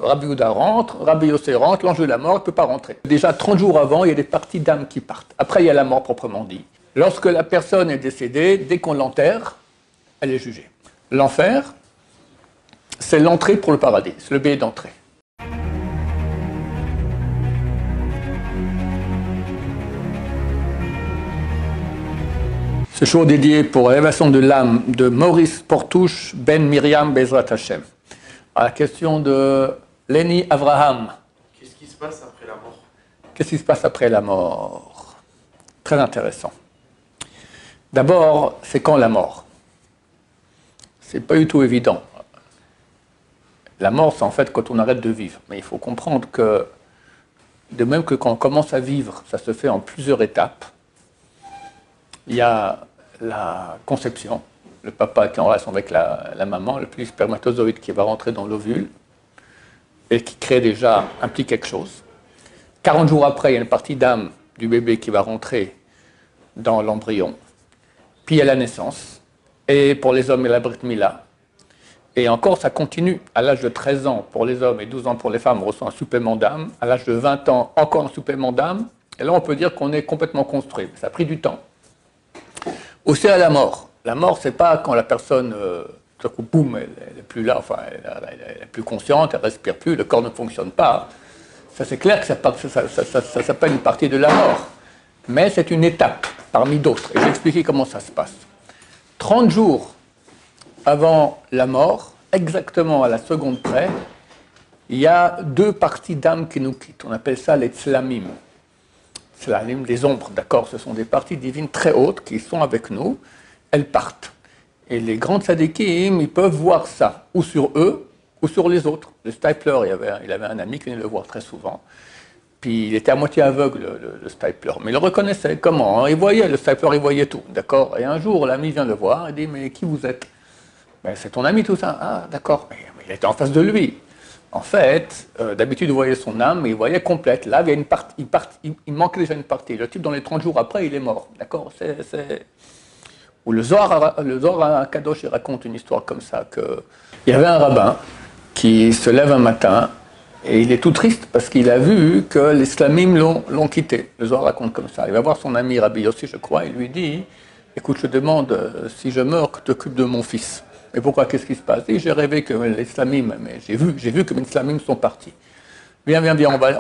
Rabbi Yehuda rentre, Rabbi Yossé rentre, l'ange de la mort ne peut pas rentrer. Déjà 30 jours avant, il y a des parties d'âme qui partent. Après, il y a la mort proprement dit. Lorsque la personne est décédée, dès qu'on l'enterre, elle est jugée. L'enfer, c'est l'entrée pour le paradis, c'est le billet d'entrée. Ce jour dédié pour l'élévation de l'âme de Maurice Portouche, Ben Miriam Bezrat Hashem. À la question de Lenny Avraham. Qu'est-ce qui se passe après la mort? Qu'est-ce qui se passe après la mort? Très intéressant. D'abord, c'est quand la mort? C'est pas du tout évident. La mort, c'est en fait quand on arrête de vivre. Mais il faut comprendre que, de même que quand on commence à vivre, ça se fait en plusieurs étapes. Il y a la conception, le papa qui est en relation avec la maman, le petit spermatozoïde qui va rentrer dans l'ovule et qui crée déjà un petit quelque chose. 40 jours après, il y a une partie d'âme du bébé qui va rentrer dans l'embryon. Puis il y a la naissance. Et pour les hommes, il y a la brit mila. Et encore, ça continue. À l'âge de 13 ans pour les hommes et 12 ans pour les femmes, on reçoit un supplément d'âme. À l'âge de 20 ans, encore un supplément d'âme. Et là, on peut dire qu'on est complètement construit. Ça a pris du temps. Aussi à la mort. La mort, c'est pas quand la personne, tout à coup, boum, elle n'est plus là, enfin, elle n'est plus consciente, elle ne respire plus, le corps ne fonctionne pas. Ça, c'est clair que ça s'appelle une partie de la mort. Mais c'est une étape parmi d'autres. Et je vais expliquer comment ça se passe. 30 jours avant la mort, exactement à la seconde près, il y a deux parties d'âme qui nous quittent. On appelle ça les tzlamim. Tzlamim, les ombres, d'accord? Ce sont des parties divines très hautes qui sont avec nous. Elles partent. Et les grands tzadikim, ils peuvent voir ça, ou sur eux, ou sur les autres. Le Stipler, il avait un ami qui venait le voir très souvent. Puis il était à moitié aveugle, le Stipler. Mais il le reconnaissait. Comment? Il voyait, le Stipler, il voyait tout, d'accord? Et un jour, l'ami vient le voir et dit, mais qui vous êtes? Ben, c'est ton ami, tout ça. Ah, d'accord. Mais il était en face de lui. En fait, d'habitude, il voyait son âme, mais il voyait complète. Là, il y a une partie, il manquait déjà une partie. Le type, dans les 30 jours après, il est mort. D'accord? Ou le Zohar à Kadosh, il raconte une histoire comme ça, il y avait un rabbin qui se lève un matin, et il est tout triste parce qu'il a vu que les Slamim l'ont quitté. Le Zohar raconte comme ça. Il va voir son ami Rabbi Yossi, je crois, et lui dit, écoute, je te demande, si je meurs, que tu t'occupes de mon fils. Mais pourquoi? Qu'est-ce qui se passe? Et j'ai rêvé que les Slamim, mais j'ai vu que les Slamim sont partis. Viens,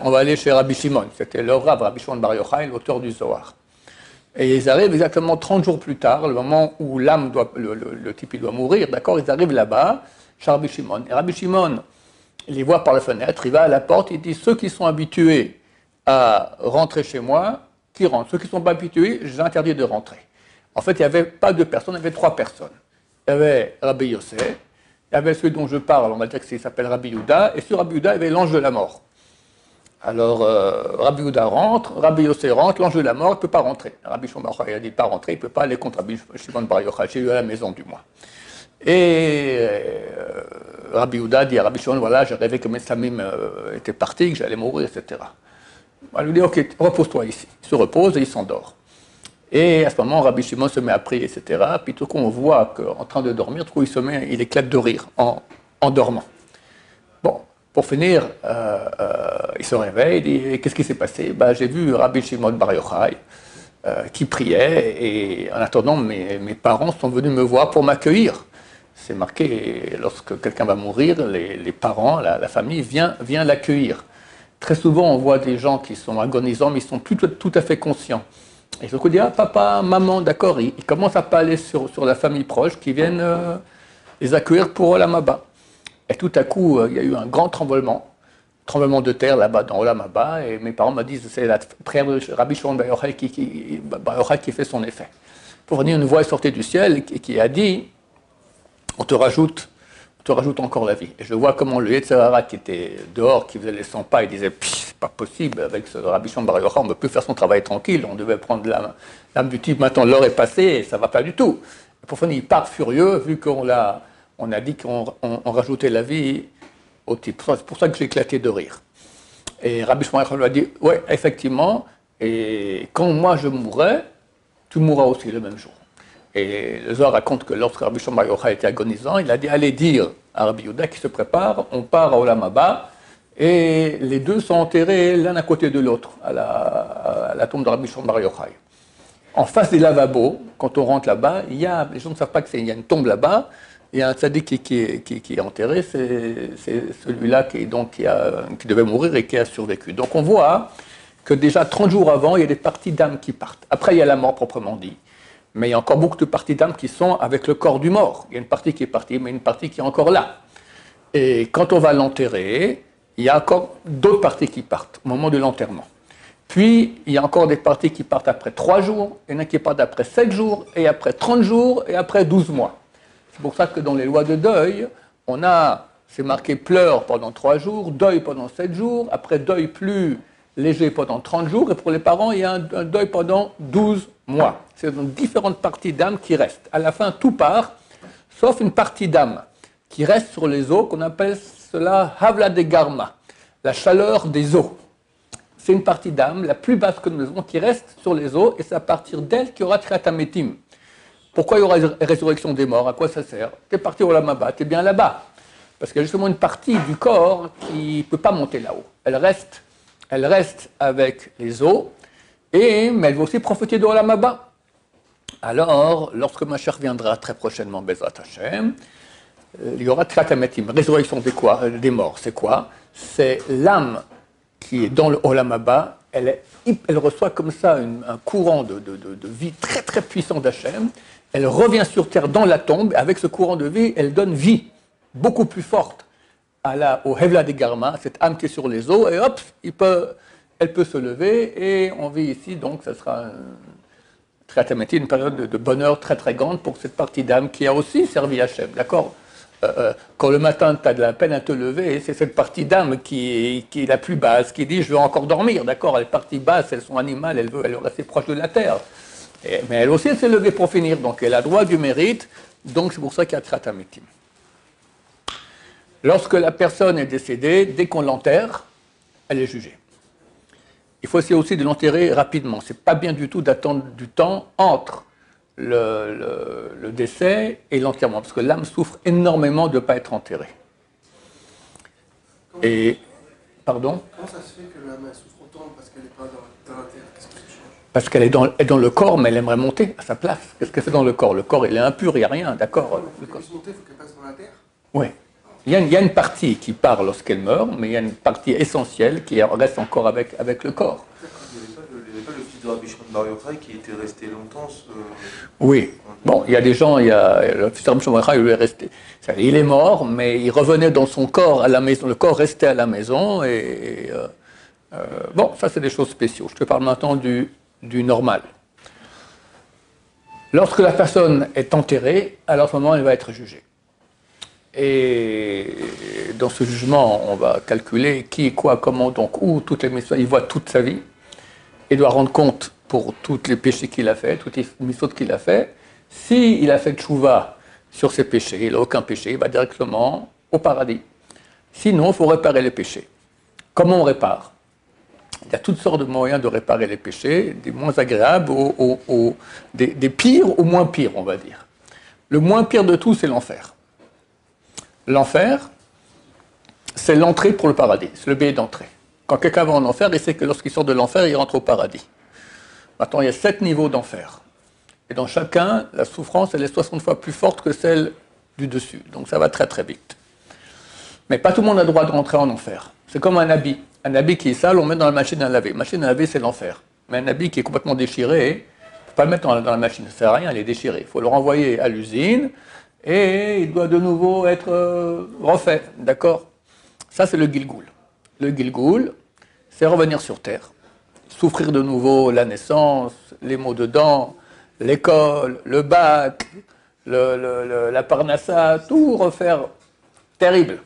on va aller chez Rabbi Shimon. C'était le Rabbi Shimon Bar Yochai, l'auteur du Zohar. Et ils arrivent exactement 30 jours plus tard, le moment où l'âme le type il doit mourir, d'accord? Ils arrivent là-bas, chez Rabbi Shimon. Et Rabbi Shimon, il les voit par la fenêtre, il va à la porte, il dit, ceux qui sont habitués à rentrer chez moi, qui rentrent. Ceux qui ne sont pas habitués, je les interdis de rentrer. En fait, il n'y avait pas deux personnes, il y avait trois personnes. Il y avait Rabbi Yossé, il y avait celui dont je parle, on va dire qu'il s'appelle Rabbi Yehuda, et sur Rabbi Yehuda, il y avait l'ange de la mort. Alors, Rabbi Yehuda rentre, Rabbi Yossé rentre, l'ange de la mort ne peut pas rentrer. Rabbi Shimon Bar Yochai a dit pas rentrer, il ne peut pas aller contre Rabbi Shimon Bar Yochai, chez lui à la maison du moins. Et Rabbi Yehuda dit à Rabbi Shimon, voilà, j'ai rêvé que mes samim étaient partis, que j'allais mourir, etc. On lui dit, ok, repose-toi ici. Il se repose et il s'endort. Et à ce moment, Rabbi Shimon se met à prier, etc. Puis tout coup, on voit qu'en train de dormir, tout coup, il éclate de rire en dormant. Bon, pour finir, il se réveille, il dit, qu'est-ce qui s'est passé? Ben, j'ai vu Rabbi Shimon Bar Yochai qui priait, et en attendant, mes parents sont venus me voir pour m'accueillir. C'est marqué, lorsque quelqu'un va mourir, les parents, la famille vient l'accueillir. Très souvent, on voit des gens qui sont agonisants, mais ils sont plus tout à fait conscients. Et ce coup, dit, ah, papa, maman, d'accord, ils commencent à parler sur la famille proche qui viennent les accueillir pour Olam Haba. Et tout à coup, il y a eu un grand tremblement de terre là-bas, dans Olam Haba, et mes parents me disent, c'est la prière de Rabbi Shimon Bar Yochai qui fait son effet. Pour venir, une voix est sortie du ciel qui a dit, on te rajoute encore la vie. Et je vois comment le Yetzer Hara qui était dehors, qui faisait les 100 pas, il disait, c'est pas possible, avec ce Rabbi Shimon Bar Yochai, on ne peut plus faire son travail tranquille, on devait prendre l'âme du type, maintenant l'heure est passée, et ça ne va pas du tout. Et pour finir, il part furieux, vu qu'on a dit qu'on rajoutait la vie au type. C'est pour ça que j'ai éclaté de rire. Et Rabbi Shimon Bar Yochai lui a dit, oui, effectivement, et quand moi je mourrai, tu mourras aussi le même jour. Et le Zohar raconte que lorsque Rabbi Shimon Bar Yochai était agonisant, il a dit, allez dire à Rabbi Yehuda qui se prépare, on part à Olam Haba, Et les deux sont enterrés l'un à côté de l'autre à la tombe de Rabbi Shimon Bar Yochai. En face des lavabos, quand on rentre là-bas, les gens ne savent pas qu'il y a une tombe là-bas, il y a un tzaddik qui est enterré, c'est celui-là qui devait mourir et qui a survécu. Donc on voit que déjà 30 jours avant, il y a des parties d'âme qui partent. Après, il y a la mort proprement dit. Mais il y a encore beaucoup de parties d'âme qui sont avec le corps du mort. Il y a une partie qui est partie, mais une partie qui est encore là. Et quand on va l'enterrer, il y a encore d'autres parties qui partent au moment de l'enterrement. Puis, il y a encore des parties qui partent après 3 jours, il y en a qui partent après 7 jours, et après 30 jours, et après 12 mois. C'est pour ça que dans les lois de deuil, c'est marqué pleure pendant 3 jours, deuil pendant 7 jours, après deuil plus léger pendant 30 jours, et pour les parents, il y a un deuil pendant 12 mois. C'est donc différentes parties d'âme qui restent. À la fin, tout part, sauf une partie d'âme qui reste sur les os, qu'on appelle cela Havla de Garma, la chaleur des os. C'est une partie d'âme, la plus basse que nous avons, qui reste sur les os, et c'est à partir d'elle qu'il y aura Triatametim. Pourquoi il y aura résurrection des morts? À quoi ça sert? Tu es parti au Lamaba, tu es bien là-bas. Parce qu'il y a justement une partie du corps qui ne peut pas monter là-haut. Elle reste avec les os, mais elle va aussi profiter de Olamaba. Alors, lorsque Mashiach viendra très prochainement, Bezrat Hashem, il y aura Triatametim, résurrection des morts. C'est quoi? C'est l'âme qui est dans le Olamaba, elle reçoit comme ça un courant de vie très très puissant d'Hachem, elle revient sur terre dans la tombe, et avec ce courant de vie, elle donne vie beaucoup plus forte au Hevla de Garma, cette âme qui est sur les os, et hop, elle peut se lever, et on vit ici, donc ça sera une période de bonheur très très grande pour cette partie d'âme qui a aussi servi Hachem, d'accord? Quand le matin, tu as de la peine à te lever, c'est cette partie d'âme qui est la plus basse, qui dit « je veux encore dormir », d'accord? Les parties basses, elles sont animales, elles veulent rester proches de la terre. Mais elle aussi, elle s'est levée pour finir, donc elle a droit du mérite, donc c'est pour ça qu'il y a Triatametim. Lorsque la personne est décédée, dès qu'on l'enterre, elle est jugée. Il faut essayer aussi de l'enterrer rapidement. Ce n'est pas bien du tout d'attendre du temps entre le décès et l'enterrement, parce que l'âme souffre énormément de ne pas être enterrée. Pardon? Comment ça se fait que l'âme souffre autant parce qu'elle n'est pas dans la terre? Qu'est-ce que ça change? Parce qu'elle est dans le corps, mais elle aimerait monter à sa place. Qu'est-ce qu'elle fait dans le corps? Le corps, il est impur, il n'y a rien, d'accord? Il faut qu'elle puisse monter, il faut qu'elle passe dans la terre? Oui. Il y a une partie qui part lorsqu'elle meurt, mais il y a une partie essentielle qui reste encore avec le corps. Il n'y avait pas le fils de Rabbi Shimon Bar Yochai qui était resté longtemps. Oui. Bon, il y a des gens, le fils de Rabbi Shimon Bar Yochai, lui est resté. Il est mort, mais il revenait dans son corps à la maison. Le corps restait à la maison. Bon, ça, c'est des choses spéciales. Je te parle maintenant du normal. Lorsque la personne est enterrée, alors à ce moment, elle va être jugée. Et dans ce jugement, on va calculer qui, quoi, comment, donc où, toutes les missions. Il voit toute sa vie. Il doit rendre compte pour tous les péchés qu'il a fait, toutes les missions qu'il a fait. S'il a fait tchouva sur ses péchés, il n'a aucun péché, il va directement au paradis. Sinon, il faut réparer les péchés. Comment on répare? Il y a toutes sortes de moyens de réparer les péchés, des moins agréables, des pires ou moins pires, on va dire. Le moins pire de tout, c'est l'enfer. L'enfer, c'est l'entrée pour le paradis, c'est le billet d'entrée. Quand quelqu'un va en enfer, il sait que lorsqu'il sort de l'enfer, il rentre au paradis. Maintenant, il y a 7 niveaux d'enfer. Et dans chacun, la souffrance, elle est 60 fois plus forte que celle du dessus. Donc ça va très très vite. Mais pas tout le monde a le droit de rentrer en enfer. C'est comme un habit. Un habit qui est sale, on met dans la machine à laver. La machine à laver, c'est l'enfer. Mais un habit qui est complètement déchiré, il ne faut pas le mettre dans la machine, ça ne sert à rien, il est déchiré. Il faut le renvoyer à l'usine et il doit de nouveau être refait. D'accord? Ça, c'est le Gilgoul. Le Gilgoul, c'est revenir sur Terre. Souffrir de nouveau la naissance, les maux de dents, l'école, le bac, la parnassa, tout refaire terrible.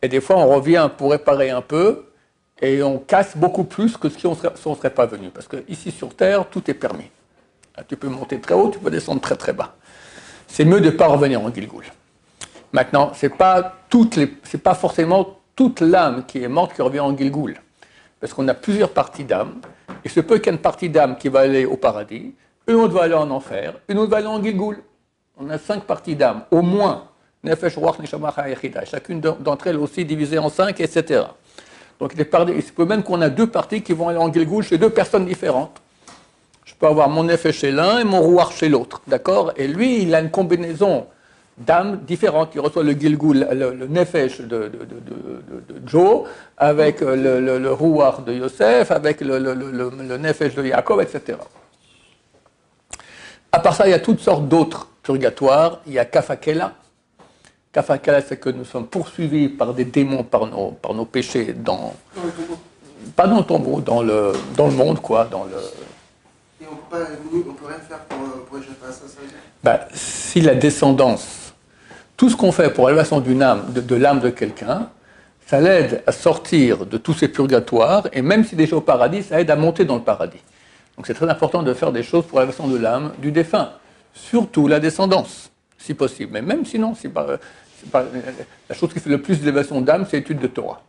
Et des fois, on revient pour réparer un peu et on casse beaucoup plus que si on ne serait pas venu. Parce qu'ici sur Terre, tout est permis. Tu peux monter très haut, tu peux descendre très très bas. C'est mieux de ne pas revenir en Gilgoul. Maintenant, ce n'est pas forcément toute l'âme qui est morte qui revient en Gilgoul. Parce qu'on a plusieurs parties d'âme. Et il se peut qu'il y ait une partie d'âme qui va aller au paradis, une autre va aller en enfer, une autre va aller en Gilgoul. On a 5 parties d'âme, au moins. Nefesh, Ruach, Neshama, Chayechida. Chacune d'entre elles aussi divisée en 5, etc. Donc il se peut même qu'on a deux parties qui vont aller en Gilgoul chez deux personnes différentes. Je peux avoir mon effet chez l'un et mon rouar chez l'autre, d'accord? Et lui, il a une combinaison d'âmes différentes. Il reçoit le Gilgoul, le nefesh de Joe, avec le rouar de Yosef, avec le nefesh de Yaakov, etc. À part ça, il y a toutes sortes d'autres purgatoires. Il y a Kafakela. Kafakela, c'est que nous sommes poursuivis par des démons, par nos péchés, pas dans le tombeau, dans le monde, quoi. Et on peut rien faire pour échapper à ça, ça veut dire? Si la descendance, tout ce qu'on fait pour l'élévation d'une âme, de l'âme de quelqu'un, ça l'aide à sortir de tous ces purgatoires, et même si déjà au paradis, ça aide à monter dans le paradis. Donc c'est très important de faire des choses pour l'élévation de l'âme du défunt, surtout la descendance, si possible. Mais même sinon, la chose qui fait le plus d'élévation d'âme, c'est l'étude de Torah.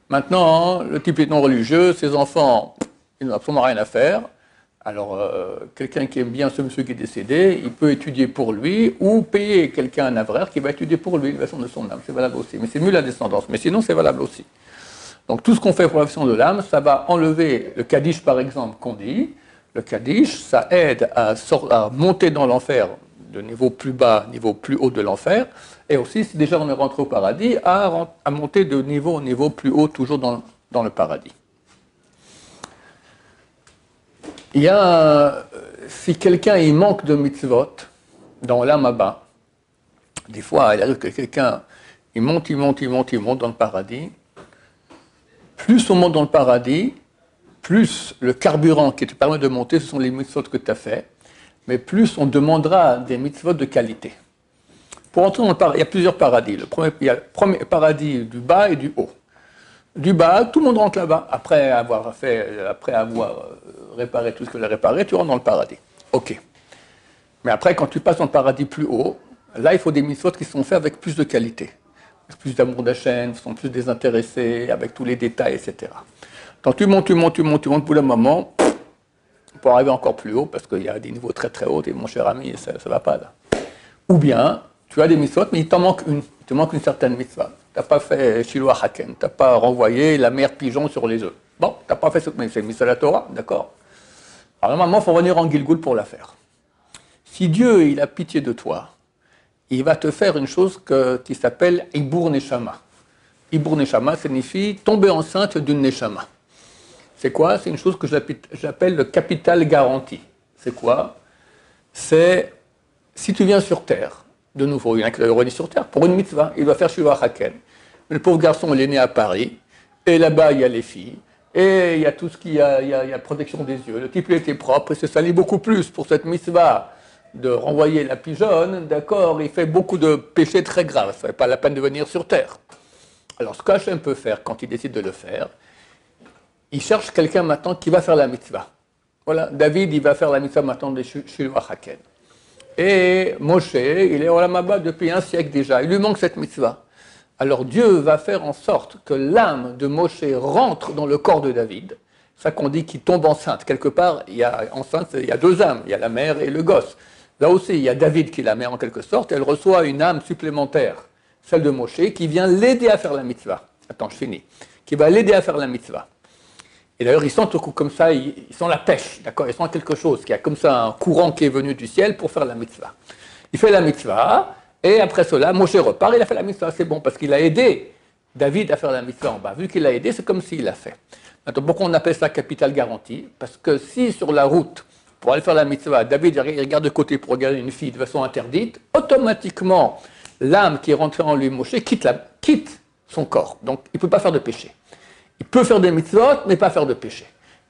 Maintenant, le type est non religieux, ses enfants, ils n'ont absolument rien à faire. Alors, quelqu'un qui aime bien ce monsieur qui est décédé, il peut étudier pour lui ou payer quelqu'un, un avraire, qui va étudier pour lui l'élévation de son âme. C'est valable aussi. Mais c'est mieux la descendance. Mais sinon, c'est valable aussi. Donc, tout ce qu'on fait pour l'élévation de l'âme, ça va enlever le Kaddish, par exemple, qu'on dit. Le Kaddish, ça aide à monter dans l'enfer de niveau plus bas, niveau plus haut de l'enfer. Et aussi, si déjà on est rentré au paradis, à monter de niveau en niveau plus haut, toujours dans le paradis. Il y a, si quelqu'un il manque de mitzvot dans l'Amaba, des fois il arrive que quelqu'un il monte dans le paradis. Plus on monte dans le paradis, plus le carburant qui te permet de monter, ce sont les mitzvot que tu as fait, mais plus on demandera des mitzvot de qualité. Pour entrer dans le paradis, il y a plusieurs paradis. Il y a le premier paradis du bas et du haut. Du bas, tout le monde rentre là-bas. Après avoir réparé tout ce que tu as réparé, tu rentres dans le paradis. Ok. Mais après, quand tu passes dans le paradis plus haut, là, il faut des mitzvot qui sont faits avec plus de qualité. Avec plus d'amour d'Hachem, qui sont plus désintéressés, avec tous les détails, etc. Donc tu montes, au bout d'un moment, pour arriver encore plus haut, parce qu'il y a des niveaux très très hauts, et mon cher ami, ça ne va pas là. Ou bien, tu as des mitzvot, mais il te manque une certaine mitzvah. Tu n'as pas fait Shiloh Haken, tu n'as pas renvoyé la mère pigeon sur les œufs. Bon, tu n'as pas fait ce mais c'est le mitzvah de la Torah, d'accord. Alors normalement, il faut venir en Gilgoul pour la faire. Si Dieu, il a pitié de toi, il va te faire une chose qui s'appelle Ibur Neshama. Ibur Neshama signifie tomber enceinte d'une Neshama. C'est quoi? C'est une chose que j'appelle le capital garanti. C'est quoi? C'est, si tu viens sur Terre, de nouveau, il y en a qui doivent revenir sur Terre, pour une mitzvah, il doit faire Shiloh Haken. Le pauvre garçon, il est né à Paris, et là-bas, il y a les filles, et il y a tout ce qu'il y a, il y a protection des yeux. Le type, il était propre, et se salit beaucoup plus pour cette mitzvah de renvoyer la pigeonne, d'accord, il fait beaucoup de péchés très graves, ça n'est pas la peine de venir sur Terre. Alors, ce qu'Hachem peut faire quand il décide de le faire, il cherche quelqu'un maintenant qui va faire la mitzvah. Voilà, David, il va faire la mitzvah maintenant de Shiloh Haken. Et Moshe, il est au Lamaba depuis un siècle déjà, il lui manque cette mitzvah. Alors Dieu va faire en sorte que l'âme de Moshe rentre dans le corps de David. Ça qu'on dit qu'il tombe enceinte. Quelque part, il y a deux âmes, il y a la mère et le gosse. Là aussi, il y a David qui est la mère en quelque sorte, elle reçoit une âme supplémentaire, celle de Moshe, qui vient l'aider à faire la mitzvah. Attends, je finis. Qui va l'aider à faire la mitzvah. Et d'ailleurs, ils sentent comme ça, ils sentent la pêche, d'accord? Ils sentent quelque chose, qu'il y a comme ça un courant qui est venu du ciel pour faire la mitzvah. Il fait la mitzvah, et après cela, Moshe repart, il a fait la mitzvah, c'est bon, parce qu'il a aidé David à faire la mitzvah en bas. Vu qu'il l'a aidé, c'est comme s'il l'a fait. Maintenant, pourquoi on appelle ça capital garanti? Parce que si sur la route, pour aller faire la mitzvah, David il regarde de côté pour regarder une fille de façon interdite, automatiquement, l'âme qui est rentrée en lui, Moshe, quitte son corps. Donc, il ne peut pas faire de péché. Il peut faire des mitzvot, mais pas faire de péché.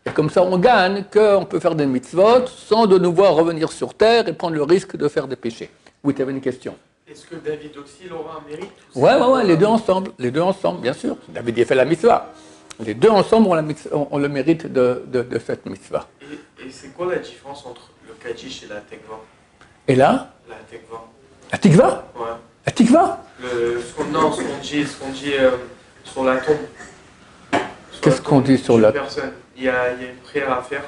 Et comme ça, on gagne qu'on peut faire des mitzvot sans de nouveau revenir sur terre et prendre le risque de faire des péchés. Oui, tu avais une question. Est-ce que David aussi, il aura un mérite? Ouais, les deux ensemble, bien sûr. David, il a fait la mitzvah. Les deux ensemble ont le mérite de cette mitzvah. Et c'est quoi la différence entre le Kaddish et la Tekva? Et là? La Tekva. La Tikva? Ouais. La Tikva? Ce qu'on dit sur la tombe. Qu'est-ce qu'on dit sur la tombe? Il y a une prière à faire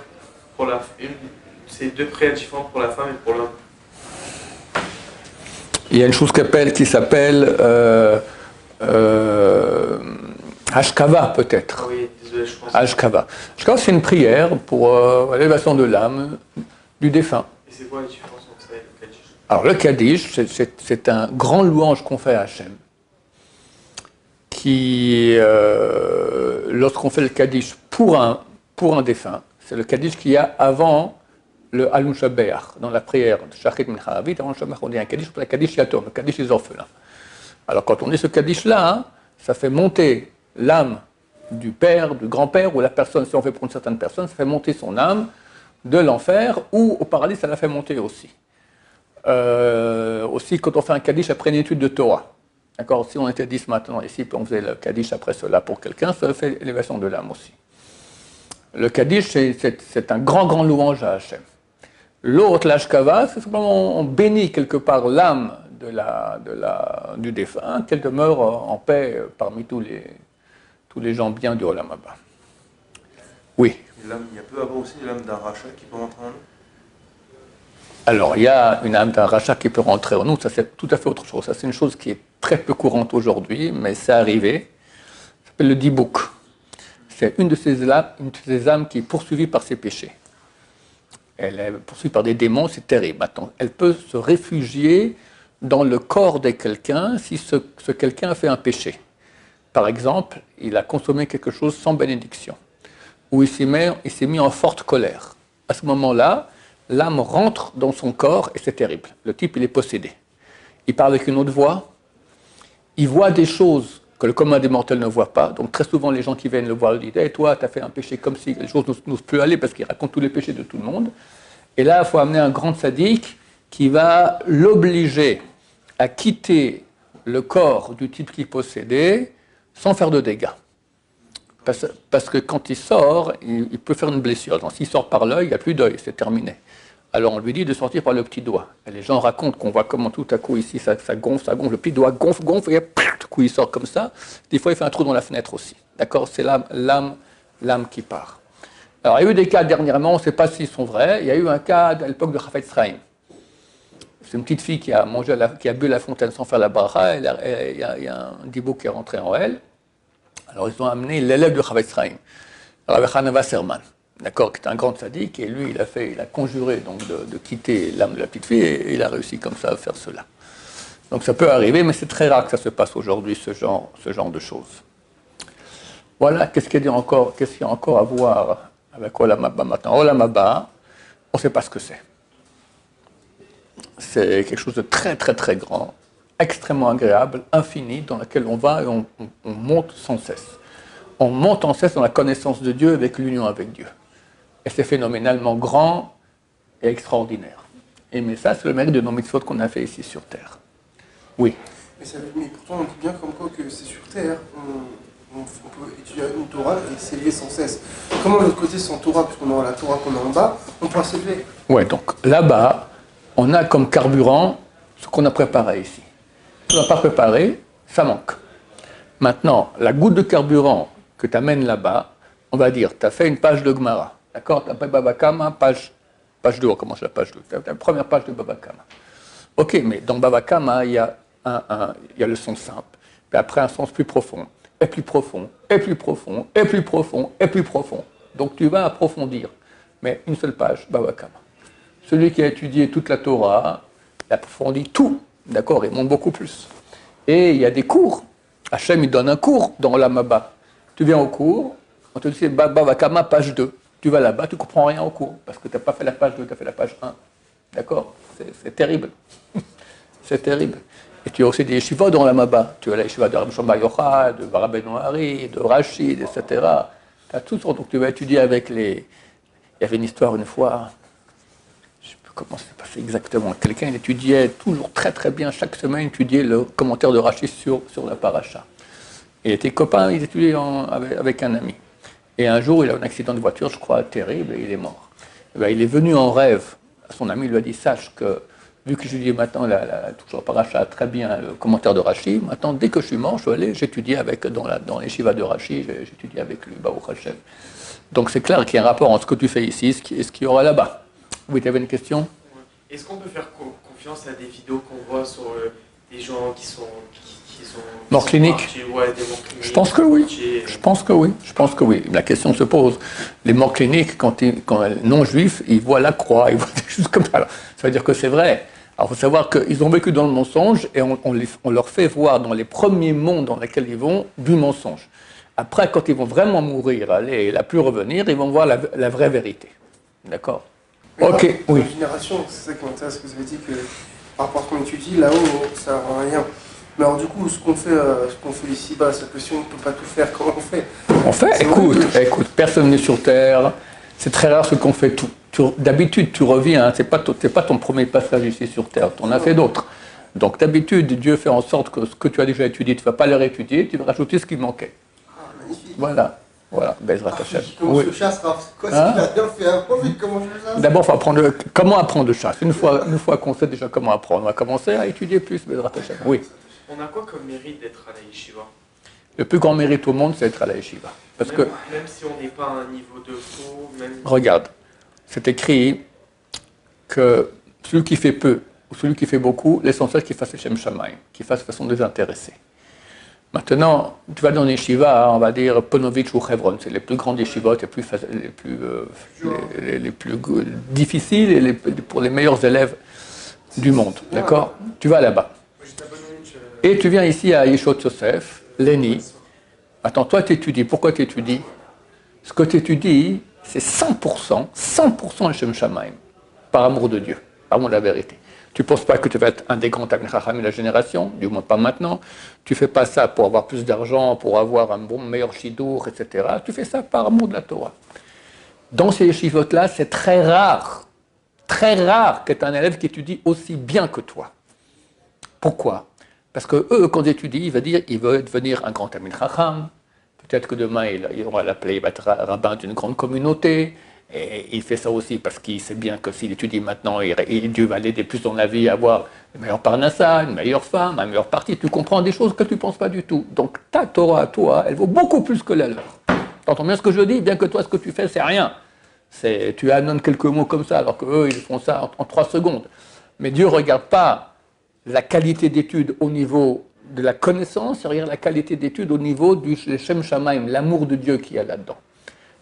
pour c'est deux prières différentes pour la femme et pour l'homme. Il y a une chose qui s'appelle Ashkava peut-être. Ah oui, désolé, je pense. Ashkava. Ashkava, c'est une prière pour l'élévation de l'âme du défunt. Et c'est quoi la différence entre ça et le Kaddish? Alors le Kaddish, c'est un grand louange qu'on fait à Hachem. Qui, lorsqu'on fait le Kaddish pour un défunt, c'est le Kaddish qu'il y a avant le Alun Shabeach, dans la prière de Shachrit Mincha Avit, avant le Shabeach, on dit un Kaddish pour le Kaddish Yatom, le Kaddish des orphelins. Alors quand on dit ce Kaddish-là, hein, ça fait monter l'âme du père, du grand-père, ou la personne, si on fait pour une certaine personne, ça fait monter son âme de l'enfer, ou au paradis, ça la fait monter aussi. Aussi, quand on fait un Kaddish après une étude de Torah, d'accord, si on était 10 maintenant ici, puis on faisait le Kaddish après cela pour quelqu'un, ça fait l'élévation de l'âme aussi. Le Kaddish, c'est un grand louange à Hachem. L'autre, l'Ashkava, c'est simplement on bénit quelque part l'âme du défunt, qu'elle demeure en paix parmi tous les gens bien du Olam Haba. Oui. Il y a peut avoir aussi l'âme d'un rachat qui peut rentrer en nous. Alors, il y a une âme d'un rachat qui peut rentrer en nous, ça c'est tout à fait autre chose. Ça c'est une chose qui est très peu courante aujourd'hui, mais c'est arrivé. Ça s'appelle le dibouk. C'est une de ces âmes qui est poursuivie par ses péchés. Elle est poursuivie par des démons, c'est terrible. Attends, elle peut se réfugier dans le corps de quelqu'un si ce quelqu'un a fait un péché. Par exemple, il a consommé quelque chose sans bénédiction, ou il s'est mis en forte colère. À ce moment-là, l'âme rentre dans son corps et c'est terrible. Le type, il est possédé. Il parle avec une autre voix. Il voit des choses que le commun des mortels ne voit pas. Donc très souvent, les gens qui viennent le voir lui disent hey, « toi, tu as fait un péché comme si les choses n'osent plus aller » parce qu'il raconte tous les péchés de tout le monde. Et là, il faut amener un grand sadique qui va l'obliger à quitter le corps du type qui est possédé sans faire de dégâts. Parce que quand il sort, il peut faire une blessure. Donc s'il sort par l'œil, il n'y a plus d'œil, c'est terminé. Alors on lui dit de sortir par le petit doigt. Et les gens racontent qu'on voit comment tout à coup ici ça gonfle, le petit doigt gonfle, et tout coup il sort comme ça. Des fois il fait un trou dans la fenêtre aussi. D'accord, c'est l'âme qui part. Alors il y a eu des cas dernièrement, on ne sait pas s'ils sont vrais. Il y a eu un cas à l'époque de Chafetz Chaim. C'est une petite fille qui a bu la fontaine sans faire la bracha. Il y a un dibou qui est rentré en elle. Alors ils ont amené l'élève de Chafetz Chaim, Rabbi Chana Wasserman. D'accord, qui est un grand sadique, et lui, il a conjuré donc, de quitter l'âme de la petite fille, et il a réussi comme ça à faire cela. Donc ça peut arriver, mais c'est très rare que ça se passe aujourd'hui, ce genre de choses. Voilà, qu'est-ce qu'il y a encore à voir avec Olam Haba maintenant? Olam Haba, on ne sait pas ce que c'est. C'est quelque chose de très très très grand, extrêmement agréable, infini, dans lequel on va et on monte sans cesse. On monte sans cesse dans la connaissance de Dieu avec l'union avec Dieu. Et c'est phénoménalement grand et extraordinaire. Mais ça, c'est le mérite de nos mitzvot qu'on a fait ici sur Terre. Oui. Mais pourtant, on dit bien comme quoi que c'est sur Terre, on peut étudier une Torah et s'élever sans cesse. Comment de l'autre côté, sans Torah, puisqu'on aura la Torah qu'on a en bas, on pourra s'élever? Ouais, donc là-bas, on a comme carburant ce qu'on a préparé ici. Ce qu'on n'a pas préparé, ça manque. Maintenant, la goutte de carburant que tu amènes là-bas, on va dire, tu as fait une page de Gemara. D'accord, tu as fait Baba Kama, page 2, on commence la page 2, tu as la première page de Baba Kama. Ok, mais dans Baba Kama, il y a le sens simple, puis après un sens plus profond, et plus profond, et plus profond, et plus profond, et plus profond. Donc tu vas approfondir, mais une seule page, Baba Kama. Celui qui a étudié toute la Torah, il approfondit tout, d'accord, il monte beaucoup plus. Et il y a des cours, Hachem il donne un cours dans Olam Haba. Tu viens au cours, on te dit Baba Kama, page 2. Tu vas là-bas, tu ne comprends rien au cours, parce que tu n'as pas fait la page 2, tu as fait la page 1. D'accord? C'est terrible. C'est terrible. Et tu as aussi des yeshivot dans Olam Haba. Tu as la yeshiva de Rabbi Shimon Bar Yochai, de Rabbeinu Hari, de Rachid, etc. Tu as toutes sortes. Donc tu vas étudier avec les... Il y avait une histoire une fois, je ne sais plus comment ça s'est passé exactement. Quelqu'un, il étudiait toujours très très bien, chaque semaine, il étudiait le commentaire de Rachid sur la paracha. Il était copain, il étudiait avec un ami. Et un jour, il a eu un accident de voiture, je crois, terrible, et il est mort. Et bien, il est venu en rêve. Son ami lui a dit, sache que, vu que j'étudie maintenant toujours paracha très bien, le commentaire de Rashi, maintenant, dès que je suis mort, je vais aller, j'étudie dans les shivas de Rashi, j'étudie avec lui, Baruch Hashem. Donc c'est clair qu'il y a un rapport entre ce que tu fais ici et ce qu'il y aura là-bas. Oui, tu avais une question? Est-ce qu'on peut faire confiance à des vidéos qu'on voit sur des gens qui sont Mort clinique. partis, ouais, des morts cliniques. Je pense que oui. partis, Je pense que oui. Je pense que oui. La question se pose. Les morts cliniques, quand non-juifs, ils voient la croix, ils voient des choses comme ça. Ça veut dire que c'est vrai. Alors, il faut savoir qu'ils ont vécu dans le mensonge et on leur fait voir dans les premiers mondes dans lesquels ils vont du mensonge. Après, quand ils vont vraiment mourir, aller et la plus revenir, ils vont voir la vraie vérité. D'accord? Ok, oui. La génération, c'est ça qui m'intéresse, que vous avez dit que par rapport à ce qu'on étudie, là-haut, ça n'a rien. Mais alors du coup, ce qu'on fait ici-bas, c'est que si on ne peut pas tout faire, comment on fait? On fait, écoute, personne n'est sur Terre, c'est très rare ce qu'on fait tout. D'habitude, tu reviens, c'est pas ton premier passage ici sur Terre, tu en as fait d'autres. Donc d'habitude, Dieu fait en sorte que ce que tu as déjà étudié, tu ne vas pas le réétudier, tu vas rajouter ce qui manquait. Ah, magnifique. Voilà, Bezrat Hashem. Comment je chasse, Raph? C'est quoi ce qu'il a bien fait? Comment je chasse? D'abord, il faut apprendre comment apprendre de chasse. Une fois qu'on sait déjà comment apprendre, on va commencer à étudier plus, Bezrat Hashem. Oui. On a quoi comme mérite d'être à la yeshiva? Le plus grand mérite au monde, c'est d'être à la yeshiva. Parce que, même si on n'est pas à un niveau de faux, même... regarde, c'est écrit que celui qui fait peu ou celui qui fait beaucoup, l'essentiel qu'il fasse Shem Shamaim, qu'il fasse de façon désintéressée. Maintenant, tu vas dans les yeshivas, on va dire Ponovitch ou Hebron, c'est les plus grandes yeshivot, les plus difficiles et pour les meilleurs élèves du monde. D'accord? Tu vas là-bas. Et tu viens ici à Yeshot Yosef, Léni. Attends, toi tu étudies. Pourquoi tu étudies? Ce que tu étudies, c'est 100% Hashem Shamaim, par amour de Dieu, par amour de la vérité. Tu ne penses pas que tu vas être un des grands Talmidei Chacham de la génération, du moins pas maintenant. Tu ne fais pas ça pour avoir plus d'argent, pour avoir un meilleur shidour, etc. Tu fais ça par amour de la Torah. Dans ces yeshivot-là, c'est très rare que tu aies un élève qui étudie aussi bien que toi. Pourquoi? Parce que eux, quand ils étudient, il veut devenir un grand Talmidei Chacham. Peut-être que demain, il aura l'appelé, il va être rabbin d'une grande communauté. Et il fait ça aussi parce qu'il sait bien que s'il étudie maintenant, Dieu va l'aider plus dans la vie à avoir une meilleure parnassa, une meilleure femme, un meilleur parti. Tu comprends des choses que tu ne penses pas du tout. Donc ta Torah à toi, elle vaut beaucoup plus que la leur. Tu entends bien ce que je dis? Bien que toi, ce que tu fais, c'est rien. Tu annonces quelques mots comme ça, alors qu'eux, ils font ça en 3 secondes. Mais Dieu ne regarde pas la qualité d'étude au niveau de la connaissance, il regarde la qualité d'étude au niveau du Shem Shamaim, l'amour de Dieu qu'il y a là-dedans.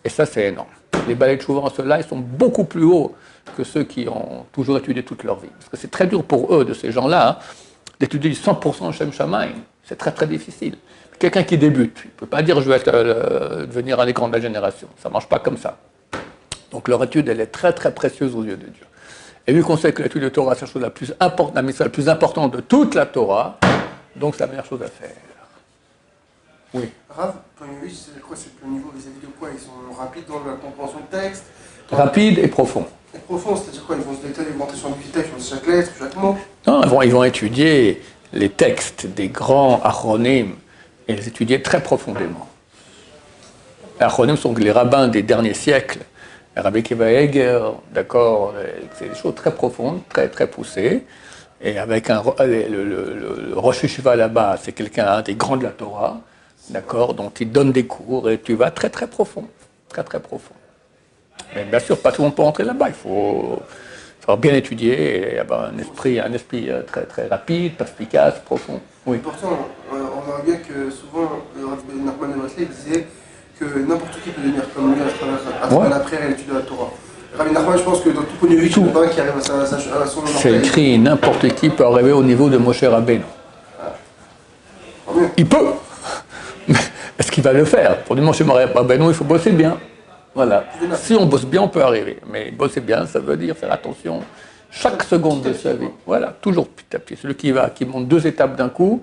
Et ça, c'est énorme. Les balais de Chouva, ceux-là, ils sont beaucoup plus hauts que ceux qui ont toujours étudié toute leur vie. Parce que c'est très dur pour eux, de ces gens-là, d'étudier 100% Shem Shamaim. C'est très, très difficile. Quelqu'un qui débute, il ne peut pas dire « je vais devenir un des grands de la génération ». Ça ne marche pas comme ça. Donc leur étude, elle est très, très précieuse aux yeux de Dieu. Et vu qu'on sait que l'étude de Torah, c'est la chose la plus importante de toute la Torah, donc c'est la meilleure chose à faire. Oui. Rav, point 8, c'est quoi? C'est le niveau vis-à-vis de quoi? Ils sont rapides dans la compréhension de texte? Rapide et profond. Et profond, c'est-à-dire quoi? Ils vont se détailler, ils vont monter sur du texte, sur chaque lettre, chaque mot? Non, ils vont étudier les textes des grands achronim et les étudier très profondément. Les achronim sont les rabbins des derniers siècles. Rabbi Akiva Eiger, d'accord, c'est des choses très profondes, très, très poussées. Et avec le Rosh Yeshiva là-bas, c'est quelqu'un des grands de la Torah, d'accord, donc il donne des cours et tu vas très, très profond. Très, très profond. Mais bien sûr, pas tout le monde peut entrer là-bas. Il faut bien étudier et avoir un esprit très, très rapide, perspicace, profond. Oui. Pourtant, on voit bien que souvent, Nachman de Bresley disait que n'importe qui peut devenir comme lui à travers la prière et l'étude de la Torah. Rabbi Nachman, je pense que dans tout Ponovitch, il n'y a pas un qui arrive à son nom. C'est écrit, n'importe qui peut arriver au niveau de Moshe Rabbeinu. Il peut. Mais est-ce qu'il va le faire? Pour dire Moshe Rabbeinu, il faut bosser bien. Voilà. Si on bosse bien, on peut arriver. Mais bosser bien, ça veut dire faire attention chaque seconde de sa vie. Voilà, toujours petit à petit. Celui qui monte 2 étapes d'un coup,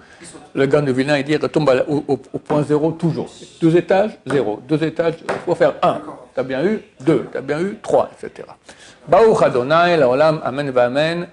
le gars de vilain, il dit, retombe au point 0 toujours. 2 étages, 0. 2 étages, il faut faire 1. Tu as bien eu 2, tu as bien eu 3, etc. Baruch Adonai, l'olam, amen, amen.